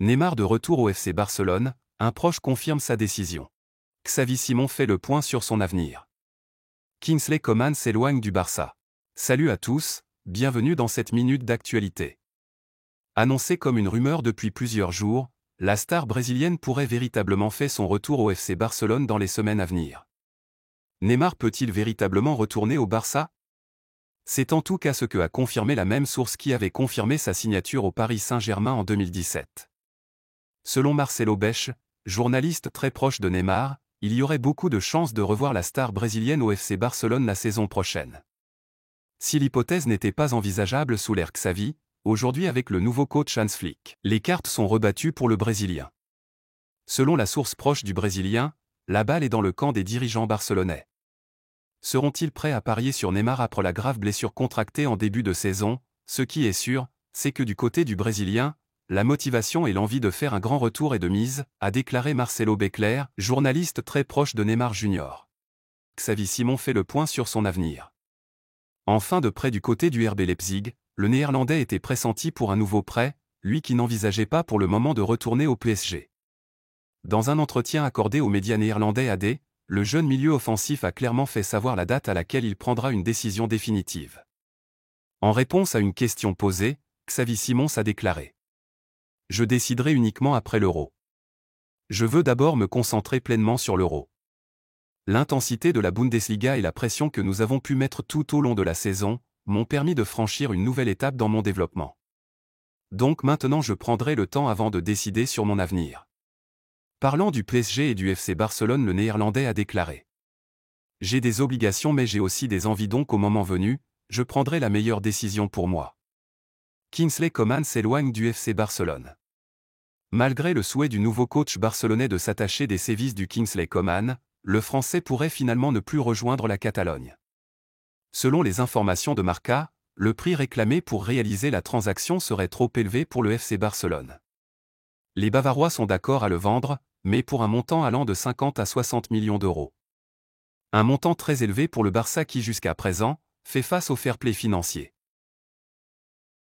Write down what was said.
Neymar de retour au FC Barcelone, un proche confirme sa décision. Xavi Simons fait le point sur son avenir. Kingsley Coman s'éloigne du Barça. Salut à tous, bienvenue dans cette minute d'actualité. Annoncée comme une rumeur depuis plusieurs jours, la star brésilienne pourrait véritablement faire son retour au FC Barcelone dans les semaines à venir. Neymar peut-il véritablement retourner au Barça? C'est en tout cas ce que a confirmé la même source qui avait confirmé sa signature au Paris Saint-Germain en 2017. Selon Marcelo Bech, journaliste très proche de Neymar, il y aurait beaucoup de chances de revoir la star brésilienne au FC Barcelone la saison prochaine. Si l'hypothèse n'était pas envisageable sous l'ère Xavi, aujourd'hui avec le nouveau coach Hans Flick, les cartes sont rebattues pour le Brésilien. Selon la source proche du Brésilien, la balle est dans le camp des dirigeants barcelonais. Seront-ils prêts à parier sur Neymar après la grave blessure contractée en début de saison? Ce qui est sûr, c'est que du côté du Brésilien, la motivation et l'envie de faire un grand retour est de mise, a déclaré Marcelo Beckler, journaliste très proche de Neymar Jr. Xavi Simons fait le point sur son avenir. En fin de prêt du côté du RB Leipzig, le Néerlandais était pressenti pour un nouveau prêt, lui qui n'envisageait pas pour le moment de retourner au PSG. Dans un entretien accordé aux médias néerlandais AD, le jeune milieu offensif a clairement fait savoir la date à laquelle il prendra une décision définitive. En réponse à une question posée, Xavi Simons a déclaré : « Je déciderai uniquement après l'Euro. Je veux d'abord me concentrer pleinement sur l'Euro. L'intensité de la Bundesliga et la pression que nous avons pu mettre tout au long de la saison m'ont permis de franchir une nouvelle étape dans mon développement. Donc maintenant je prendrai le temps avant de décider sur mon avenir. » Parlant du PSG et du FC Barcelone, le Néerlandais a déclaré : « J'ai des obligations mais j'ai aussi des envies, donc au moment venu, je prendrai la meilleure décision pour moi. » Kingsley Coman s'éloigne du FC Barcelone. Malgré le souhait du nouveau coach barcelonais de s'attacher des sévices du Kingsley Coman, le Français pourrait finalement ne plus rejoindre la Catalogne. Selon les informations de Marca, le prix réclamé pour réaliser la transaction serait trop élevé pour le FC Barcelone. Les Bavarois sont d'accord à le vendre, mais pour un montant allant de 50 à 60 millions d'euros. Un montant très élevé pour le Barça qui jusqu'à présent, fait face au fair play financier.